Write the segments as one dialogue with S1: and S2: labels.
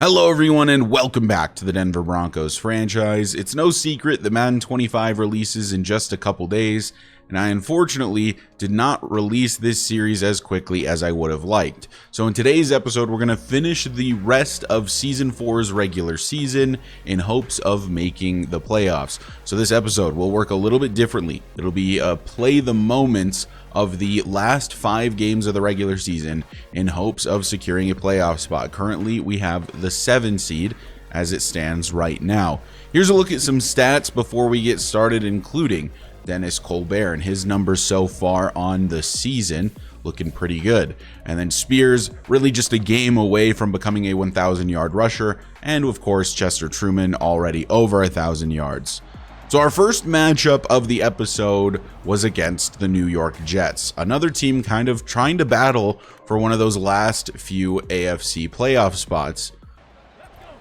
S1: Hello everyone and welcome back to the Denver Broncos franchise. It's no secret that Madden 25 releases in just a couple days, and I unfortunately did not release this series as quickly as I would have liked. So in today's episode, we're going to finish the rest of Season 4's regular season in hopes of making the playoffs. So this episode will work a little bit differently. It'll be play the moments of the last 5 games of the regular season in hopes of securing a playoff spot. Currently, we have the 7 seed as it stands right now. Here's a look at some stats before we get started, including Dennis Colbert and his numbers so far on the season, looking pretty good. And then Spears, really just a game away from becoming a 1,000-yard rusher, and of course Chester Truman already over 1,000 yards. So our first matchup of the episode was against the New York Jets, another team kind of trying to battle for one of those last few AFC playoff spots.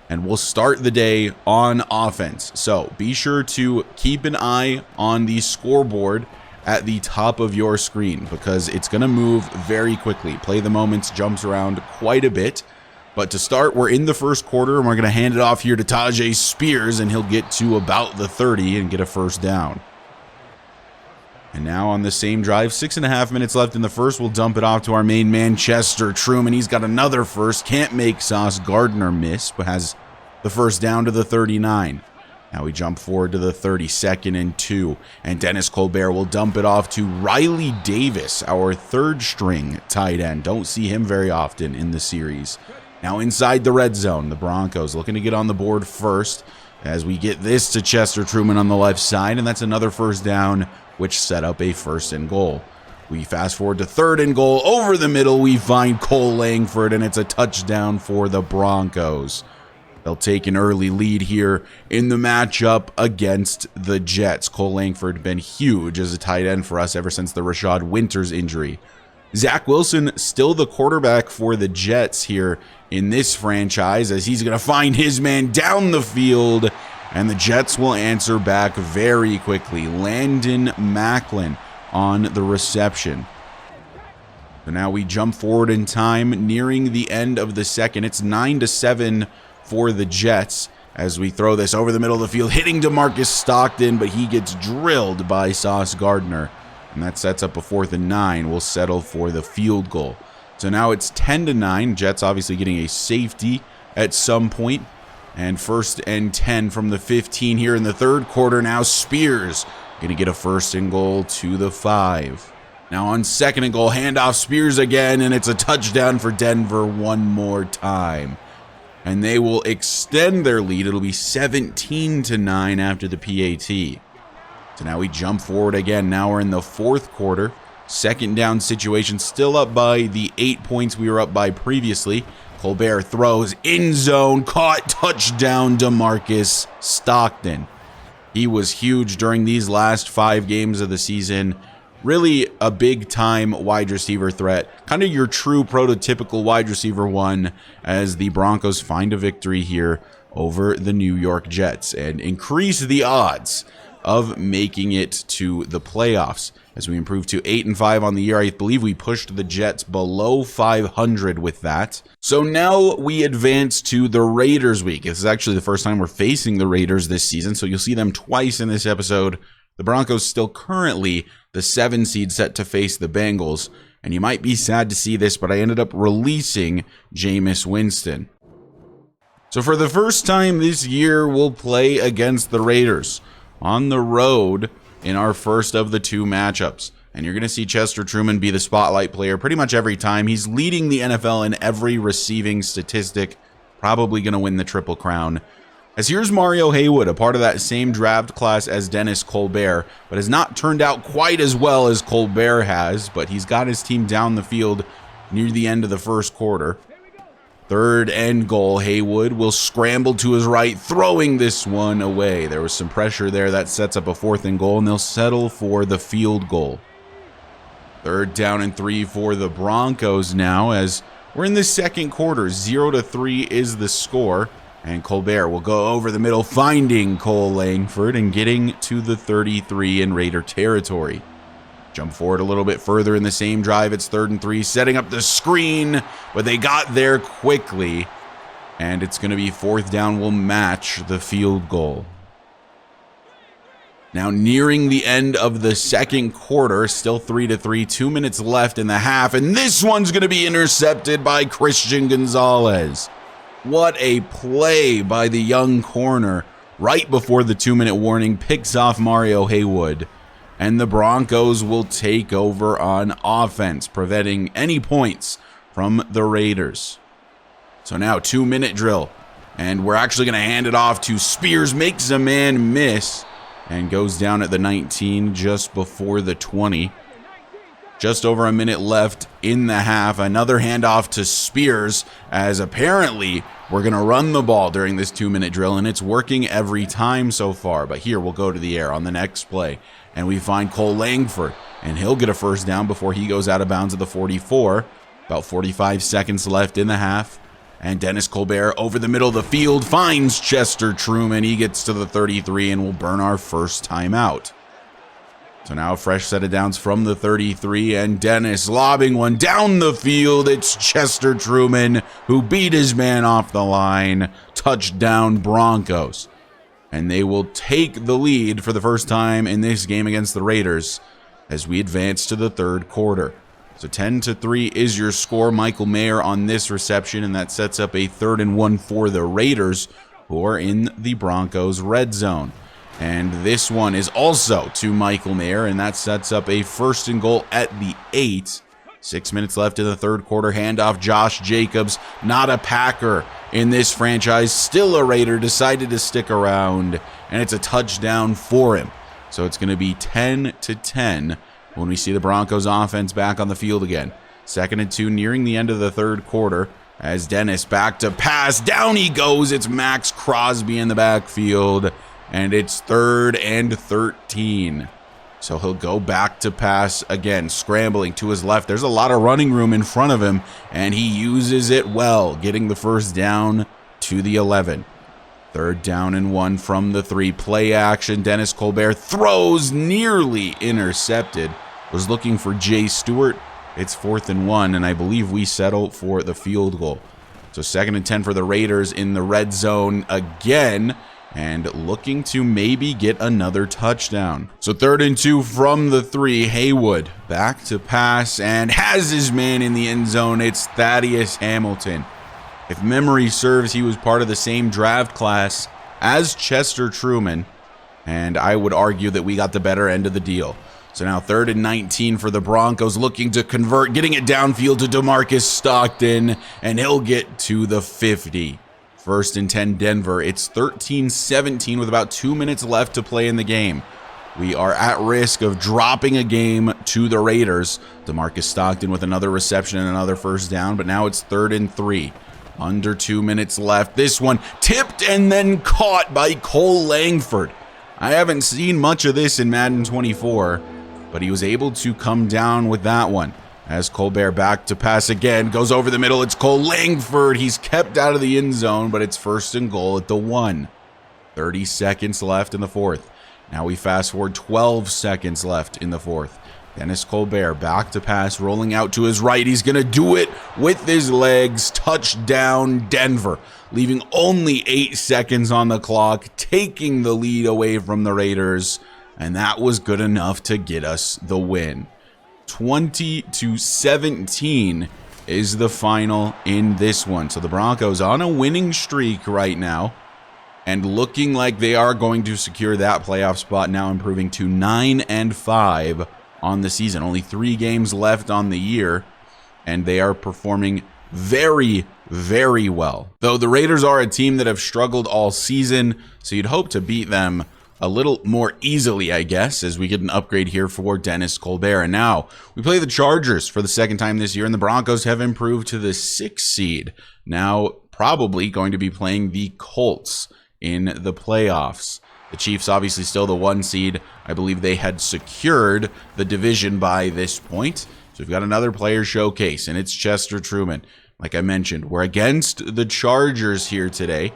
S1: And we'll start the day on offense. So be sure to keep an eye on the scoreboard at the top of your screen because it's going to move very quickly. Play the moments jumps around quite a bit. But to start, we're in the first quarter, and we're going to hand it off here to Tajay Spears, and he'll get to about the 30 and get a first down. And now on the same drive, 6.5 minutes left in the first, we'll dump it off to our main man, Chester Truman. He's got another first. Can't make Sauce Gardner miss, but has the first down to the 39. Now we jump forward to the 32nd and 2, and Dennis Colbert will dump it off to Riley Davis, our third string tight end. Don't see him very often in the series. Now inside the red zone, the Broncos looking to get on the board first as we get this to Chester Truman on the left side, and that's another first down, which set up a first and goal. We fast forward to third and goal. Over the middle, we find Cole Langford, and it's a touchdown for the Broncos. They'll take an early lead here in the matchup against the Jets. Cole Langford been huge as a tight end for us ever since the Rashad Winters injury. Zach Wilson still the quarterback for the Jets here in this franchise as he's going to find his man down the field, and the Jets will answer back very quickly. Landon Macklin on the reception. So now we jump forward in time, nearing the end of the second. It's 9-7 for the Jets as we throw this over the middle of the field, hitting DeMarcus Stockton, but he gets drilled by Sauce Gardner. And that sets up a 4th and 9. We'll settle for the field goal. So now it's 10-9. Jets obviously getting a safety at some point. And 1st and 10 from the 15 here in the third quarter. Now Spears going to get a 1st and goal to the 5. Now on 2nd and goal, handoff Spears again, and it's a touchdown for Denver one more time. And they will extend their lead. It'll be 17-9 after the PAT. So now we jump forward again. Now we're in the 4th quarter. 2nd down situation, still up by the 8 points we were up by previously. Colbert throws, end zone, caught, touchdown, DeMarcus Stockton. He was huge during these last 5 games of the season. Really a big-time wide receiver threat. Kind of your true prototypical wide receiver one as the Broncos find a victory here over the New York Jets and increase the odds of making it to the playoffs as we improve to 8-5 on the year. I believe we pushed the Jets below 500 with that. So now we advance to the Raiders week. This is actually the first time we're facing the Raiders this season, so you'll see them twice in this episode. The Broncos still currently the 7 seed set to face the Bengals, and you might be sad to see this, but I ended up releasing Jameis Winston. So for the first time this year, we'll play against the Raiders on the road in our first of the 2 matchups. And you're going to see Chester Truman be the spotlight player pretty much every time. He's leading the NFL in every receiving statistic, probably going to win the Triple Crown. As here's Mario Haywood, a part of that same draft class as Dennis Colbert, but has not turned out quite as well as Colbert has, but he's got his team down the field near the end of the first quarter. 3rd and goal, Haywood will scramble to his right, throwing this one away. There was some pressure there that sets up a 4th and goal, and they'll settle for the field goal. 3rd down and 3 for the Broncos now as we're in the second quarter. 0-3 is the score, and Colbert will go over the middle, finding Cole Langford and getting to the 33 in Raider territory. Jump forward a little bit further in the same drive. It's 3rd and 3, setting up the screen, but they got there quickly. And it's going to be 4th down will match the field goal. Now nearing the end of the second quarter, still 3-3, 2 minutes left in the half, and this one's going to be intercepted by Christian Gonzalez. What a play by the young corner right before the 2-minute warning, picks off Mario Haywood, and the Broncos will take over on offense, preventing any points from the Raiders. So now 2-minute drill, and we're actually going to hand it off to Spears, makes a man miss, and goes down at the 19 just before the 20. Just over a minute left in the half. Another handoff to Spears, as apparently we're going to run the ball during this 2-minute drill, and it's working every time so far. But here we'll go to the air on the next play, and we find Cole Langford, and he'll get a first down before he goes out of bounds at the 44. About 45 seconds left in the half. And Dennis Colbert over the middle of the field finds Chester Truman. He gets to the 33 and will burn our first timeout. So now a fresh set of downs from the 33, and Dennis lobbing one down the field. It's Chester Truman who beat his man off the line. Touchdown Broncos. And they will take the lead for the first time in this game against the Raiders as we advance to the third quarter. So 10-3 is your score. Michael Mayer on this reception, and that sets up a 3rd and 1 for the Raiders, who are in the Broncos red zone. And this one is also to Michael Mayer, and that sets up a 1st and goal at the 8. 6 minutes left in the third quarter. Handoff Josh Jacobs, not a Packer in this franchise, still a Raider, decided to stick around, and it's a touchdown for him. So it's going to be 10-10 when we see the Broncos offense back on the field again. 2nd and 2 nearing the end of the third quarter as Dennis back to pass. Down he goes. It's Max Crosby in the backfield, and it's 3rd and 13. So he'll go back to pass again, scrambling to his left. There's a lot of running room in front of him, and he uses it well, getting the first down to the 11. 3rd down and 1 from the 3. Play action. Dennis Colbert throws, nearly intercepted. Was looking for Jay Stewart. It's 4th and 1, and I believe we settle for the field goal. So 2nd and 10 for the Raiders in the red zone again, and looking to maybe get another touchdown. So 3rd and 2 from the 3. Haywood back to pass and has his man in the end zone. It's Thaddeus Hamilton. If memory serves, he was part of the same draft class as Chester Truman, and I would argue that we got the better end of the deal. So now 3rd and 19 for the Broncos, looking to convert, getting it downfield to DeMarcus Stockton, and he'll get to the 50. 1st and 10 Denver. It's 13-17 with about 2 minutes left to play in the game. We are at risk of dropping a game to the Raiders. DeMarcus Stockton with another reception and another first down, but now it's 3rd and 3. Under 2 minutes left. This one tipped and then caught by Cole Langford. I haven't seen much of this in Madden 24, but he was able to come down with that one. As Colbert back to pass again, goes over the middle. It's Cole Langford. He's kept out of the end zone, but it's 1st and goal at the 1. 30 seconds left in the 4th. Now we fast forward 12 seconds left in the 4th. Dennis Colbert back to pass, rolling out to his right. He's going to do it with his legs. Touchdown, Denver. Leaving only 8 seconds on the clock, taking the lead away from the Raiders. And that was good enough to get us the win. 20-17 is the final in this one. So the Broncos on a winning streak right now, and looking like they are going to secure that playoff spot, now improving to 9-5 on the season. Only 3 games left on the year, and they are performing very, very well. Though the Raiders are a team that have struggled all season, so you'd hope to beat them a little more easily, I guess, as we get an upgrade here for Dennis Colbert. And now we play the Chargers for the 2nd time this year, and the Broncos have improved to the 6th seed. Now probably going to be playing the Colts in the playoffs. The Chiefs obviously still the 1 seed. I believe they had secured the division by this point. So we've got another player showcase, and it's Chester Truman. Like I mentioned, we're against the Chargers here today,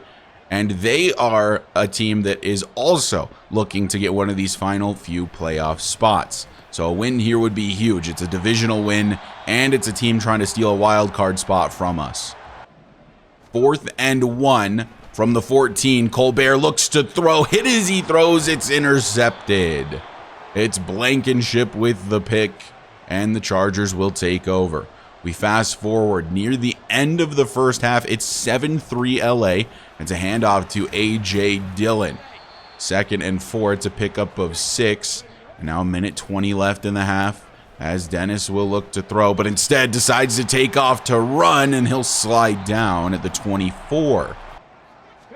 S1: and they are a team that is also looking to get one of these final few playoff spots. So a win here would be huge. It's a divisional win, and it's a team trying to steal a wild card spot from us. 4th and 1 from the 14. Colbert looks to throw. Hit as he throws. It's intercepted. It's Blankenship with the pick, and the Chargers will take over. We fast forward near the end of the first half. It's 7-3 LA. It's a handoff to A.J. Dillon. 2nd and 4. It's a pickup of 6. And now a minute 20 left in the half as Dennis will look to throw, but instead decides to take off to run, and he'll slide down at the 24.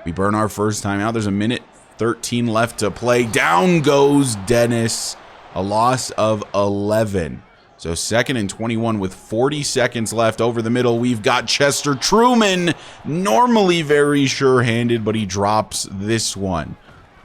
S1: We burn our first time out. There's a minute 13 left to play. Down goes Dennis. A loss of 11. So 2nd and 21 with 40 seconds left. Over the middle, we've got Chester Truman. Normally very sure-handed, but he drops this one.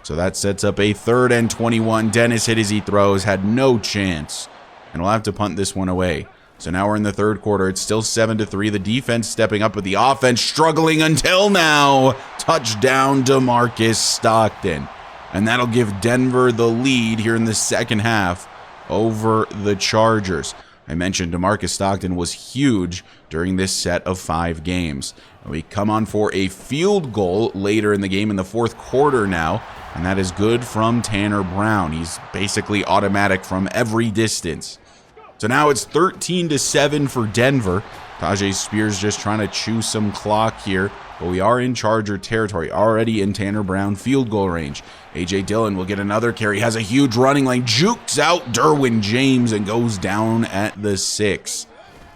S1: So that sets up a 3rd and 21. Dennis hit as he throws. Had no chance. And we'll have to punt this one away. So now we're in the 3rd quarter. It's still 7-3. The defense stepping up, with the offense struggling until now. Touchdown to Marcus Stockton. And that'll give Denver the lead here in the 2nd half over the Chargers. I mentioned DeMarcus Stockton was huge during this set of 5 games. And we come on for a field goal later in the game in the 4th quarter now, and that is good from Tanner Brown. He's basically automatic from every distance. So now it's 13-7 for Denver. Tyjae Spears just trying to chew some clock here, but we are in Charger territory, already in Tanner Brown field goal range. A.J. Dillon will get another carry, has a huge running lane, jukes out Derwin James, and goes down at the 6.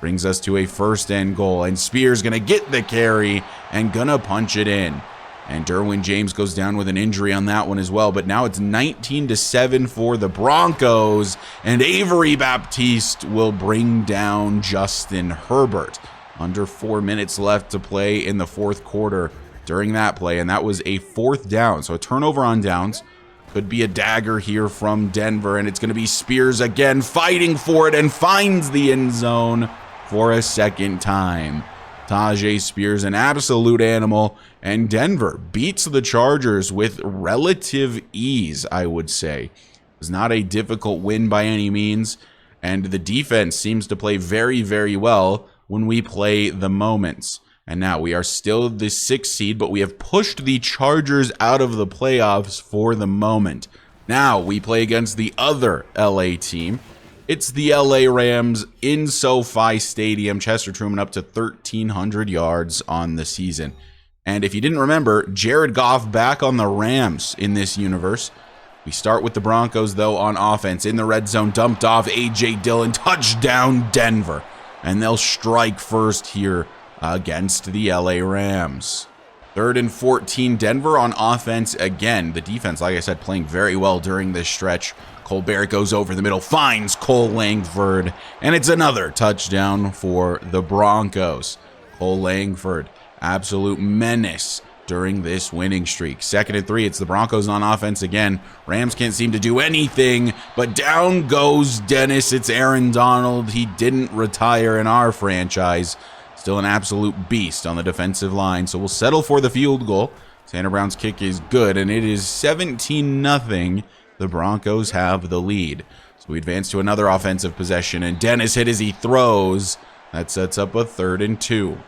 S1: Brings us to a 1st and goal, and Spears gonna get the carry and gonna punch it in. And Derwin James goes down with an injury on that one as well. But now it's 19-7 for the Broncos, and Avery Baptiste will bring down Justin Herbert. Under 4 minutes left to play in the 4th quarter during that play, and that was a 4th down. So a turnover on downs. Could be a dagger here from Denver, and it's going to be Spears again fighting for it and finds the end zone for a 2nd time. Tyjae Spears, an absolute animal, and Denver beats the Chargers with relative ease, I would say. It was not a difficult win by any means, and the defense seems to play very, very well when we play the moments. And now we are still the 6th seed, but we have pushed the Chargers out of the playoffs for the moment. Now we play against the other LA team. It's the LA Rams in SoFi Stadium. Chester Truman up to 1,300 yards on the season. And if you didn't remember, Jared Goff back on the Rams in this universe. We start with the Broncos, though, on offense. In the red zone, dumped off A.J. Dillon. Touchdown, Denver. And they'll strike first here against the LA Rams. 3rd and 14, Denver on offense again. The defense, like I said, playing very well during this stretch. Colbert goes over the middle, finds Cole Langford, and it's another touchdown for the Broncos. Cole Langford, absolute menace during this winning streak. 2nd and 3, it's the Broncos on offense again. Rams can't seem to do anything, but down goes Dennis. It's Aaron Donald. He didn't retire in our franchise. Still an absolute beast on the defensive line, so we'll settle for the field goal. Tanner Brown's kick is good, and it is 17-0. The Broncos have the lead. So we advance to another offensive possession, and Dennis hit as he throws. That sets up a 3rd and 2.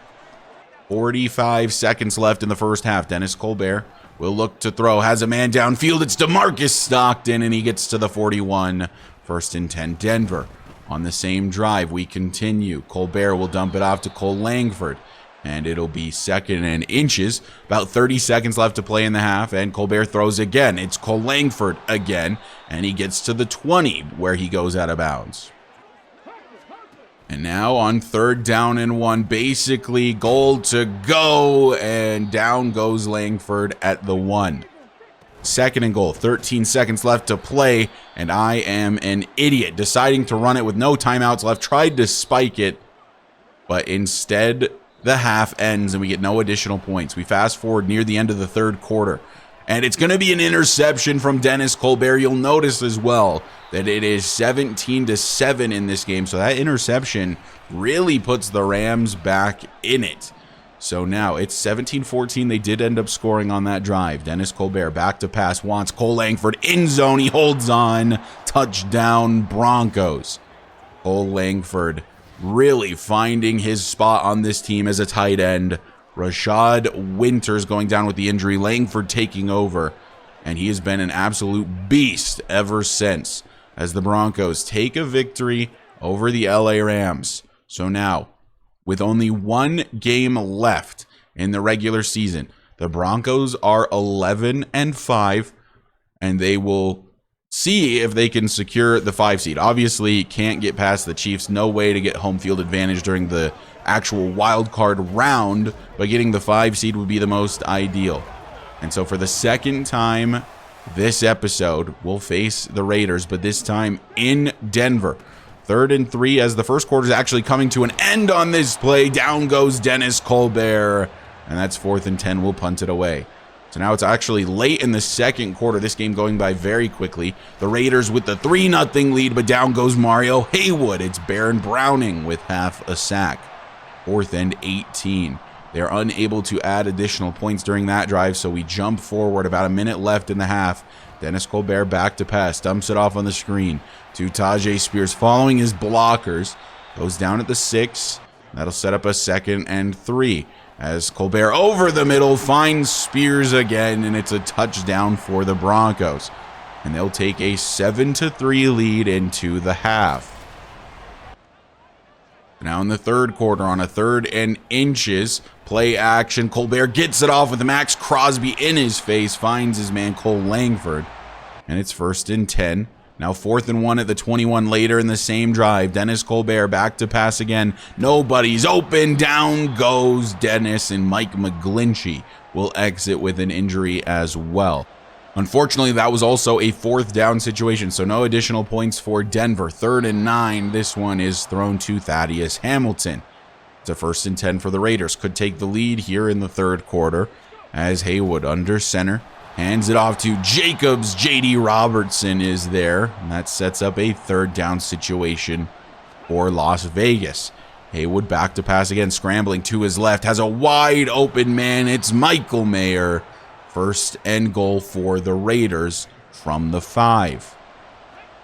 S1: 45 seconds left in the first half. Dennis Colbert will look to throw. Has a man downfield. It's DeMarcus Stockton, and he gets to the 41. 1st and 10, Denver. On the same drive, we continue. Colbert will dump it off to Cole Langford, and it'll be 2nd and inches. About 30 seconds left to play in the half, and Colbert throws again. It's Cole Langford again, and he gets to the 20, where he goes out of bounds. And now on 3rd down and 1, basically goal to go, and down goes Langford at the 1. 2nd and goal, 13 seconds left to play, and I am an idiot, deciding to run it with no timeouts left. Tried to spike it, but instead the half ends and we get no additional points. We fast forward near the end of the 3rd quarter, and it's going to be an interception from Dennis Colbert. You'll notice as well that it is 17-7 in this game, so that interception really puts the Rams back in it. So now it's 17-14. They did end up scoring on that drive. Dennis Colbert back to pass, wants Cole Langford in zone. He holds on. Touchdown, Broncos. Cole Langford really finding his spot on this team as a tight end. Rashad Winters going down with the injury, Langford taking over, and he has been an absolute beast ever since, as the Broncos take a victory over the LA Rams. So now, with only one game left in the regular season, the Broncos are 11-5, and they will see if they can secure the 5 seed. Obviously, can't get past the Chiefs. No way to get home field advantage during the actual wild card round, but getting the 5 seed would be the most ideal. And so for the second time this episode, we'll face the Raiders, but this time in Denver. 3rd and 3 as the first quarter is actually coming to an end on this play. Down goes Dennis Colbert, and that's 4th and 10. We'll punt it away. So now it's actually late in the second quarter. This game going by very quickly. The Raiders with the 3-0 lead, but down goes Mario Haywood. It's Baron Browning with half a sack. 4th and 18. They're unable to add additional points during that drive, so we jump forward. About a minute left in the half. Dennis Colbert back to pass. Dumps it off on the screen to Tajay Spears, following his blockers. Goes down at the 6. That'll set up a 2nd and 3. As Colbert over the middle finds Spears again, and it's a touchdown for the Broncos. And they'll take a 7-3 lead into the half. Now in the third quarter, on a 3rd and inches, play action. Colbert gets it off with Max Crosby in his face, finds his man Cole Langford, and it's 1st and 10. Now 4th and 1 at the 21 later in the same drive. Dennis Colbert back to pass again. Nobody's open. Down goes Dennis, and Mike McGlinchey will exit with an injury as well. Unfortunately, that was also a 4th down situation, so no additional points for Denver. 3rd and 9. This one is thrown to Thaddeus Hamilton. It's a 1st and 10 for the Raiders. Could take the lead here in the third quarter as Haywood under center. Hands it off to Jacobs. J.D. Robertson is there, and that sets up a 3rd down situation for Las Vegas. Haywood back to pass again, scrambling to his left. Has a wide open man. It's Michael Mayer. 1st and goal for the Raiders from the 5.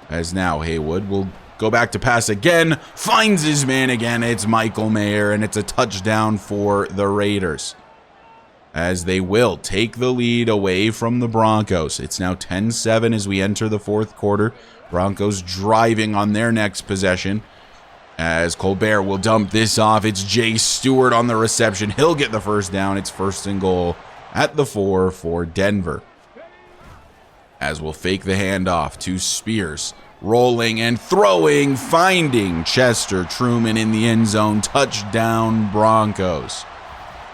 S1: As now Haywood will go back to pass again. Finds his man again. It's Michael Mayer, and it's a touchdown for the Raiders, as they will take the lead away from the Broncos. It's now 10-7 as we enter the 4th quarter. Broncos driving on their next possession, as Colbert will dump this off. It's Jay Stewart on the reception. He'll get the 1st down. It's 1st and goal at the 4 for Denver, as we'll fake the handoff to Spears. Rolling and throwing, finding Chester Truman in the end zone. Touchdown Broncos,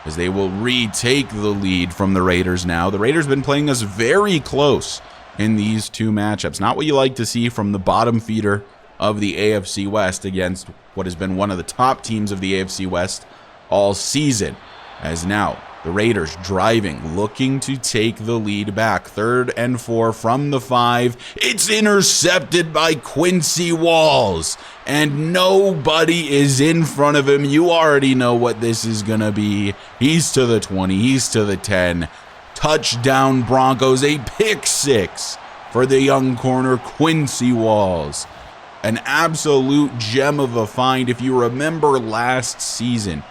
S1: as they will retake the lead from the Raiders now. The Raiders have been playing us very close in these two matchups. Not what you like to see from the bottom feeder of the AFC West against what has been one of the top teams of the AFC West all season. As now the Raiders driving, looking to take the lead back. 3rd and 4 from the 5. It's intercepted by Quincy Walls, and nobody is in front of him. You already know what this is going to be. He's to the 20. He's to the 10. Touchdown Broncos. A pick 6 for the young corner, Quincy Walls. An absolute gem of a find. If you remember last season,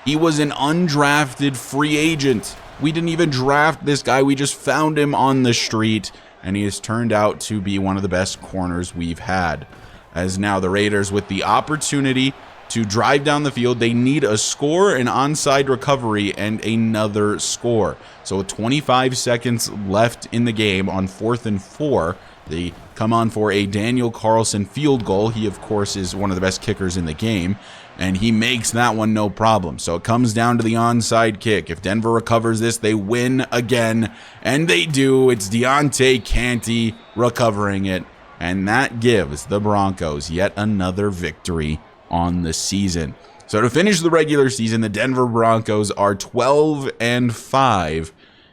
S1: he was an undrafted free agent. We didn't even draft this guy. We just found him on the street, and he has turned out to be one of the best corners we've had. As now the Raiders with the opportunity to drive down the field. They need a score, an onside recovery, and another score. So with 25 seconds left in the game on 4th and 4, they come on for a Daniel Carlson field goal. He, of course, is one of the best kickers in the game, and he makes that one no problem. So it comes down to the onside kick. If Denver recovers this, they win again, and they do. It's Deontay Canty recovering it, and that gives the Broncos yet another victory on the season. So to finish the regular season, the Denver Broncos are 12-5,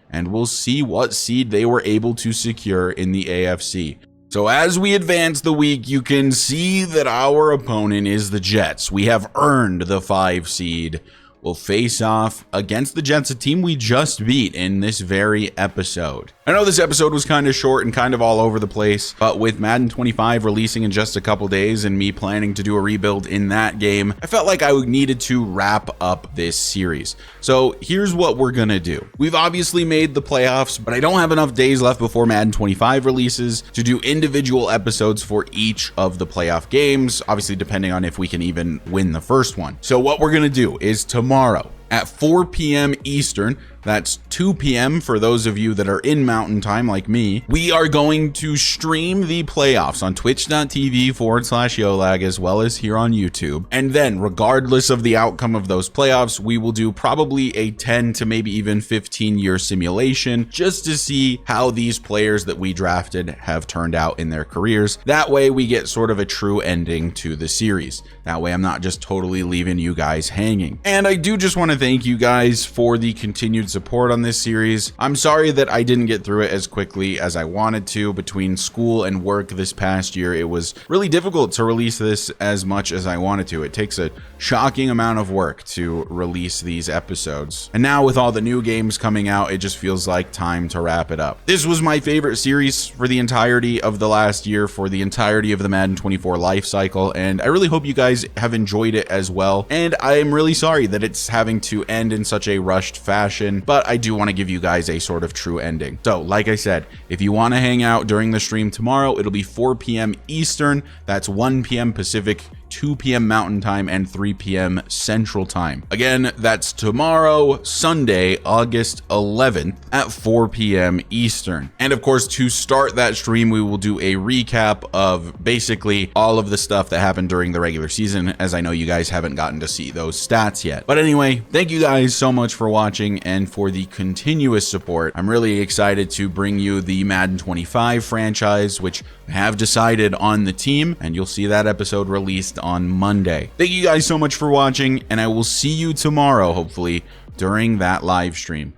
S1: and we'll see what seed they were able to secure in the AFC. So as we advance the week, you can see that our opponent is the Jets. We have earned the 5 seed. We'll face off against the Jets, a team we just beat in this very episode. I know this episode was kind of short and kind of all over the place, but with Madden 25 releasing in just a couple days and me planning to do a rebuild in that game, I felt like I needed to wrap up this series. So here's what we're gonna do. We've obviously made the playoffs, but I don't have enough days left before Madden 25 releases to do individual episodes for each of the playoff games, obviously depending on if we can even win the first one. So what we're gonna do is tomorrow at 4 p.m. Eastern, that's 2 p.m. for those of you that are in Mountain Time like me, we are going to stream the playoffs on twitch.tv/Yolag as well as here on YouTube. And then regardless of the outcome of those playoffs, we will do probably a 10 to maybe even 15-year simulation just to see how these players that we drafted have turned out in their careers. That way we get sort of a true ending to the series. That way I'm not just totally leaving you guys hanging. And I do just want to thank you guys for the continued support on this series. I'm sorry that I didn't get through it as quickly as I wanted to. Between school and work this past year, it was really difficult to release this as much as I wanted to. It takes a shocking amount of work to release these episodes. And now with all the new games coming out, it just feels like time to wrap it up. This was my favorite series for the entirety of the last year, for the entirety of the Madden 24 life cycle, and I really hope you guys have enjoyed it as well. And I am really sorry that it's having to end in such a rushed fashion, but I do want to give you guys a sort of true ending. So like I said, if you want to hang out during the stream tomorrow, it'll be 4 p.m. Eastern, that's 1 p.m. Pacific, 2 p.m. Mountain Time, and 3 p.m. Central Time. Again, that's tomorrow, Sunday, August 11th at 4 p.m. Eastern. And of course, to start that stream, we will do a recap of basically all of the stuff that happened during the regular season, as I know you guys haven't gotten to see those stats yet. But anyway, thank you guys so much for watching and for the continuous support. I'm really excited to bring you the Madden 25 franchise, which I have decided on the team, and you'll see that episode released on Monday. Thank you guys so much for watching, and I will see you tomorrow, hopefully, during that live stream.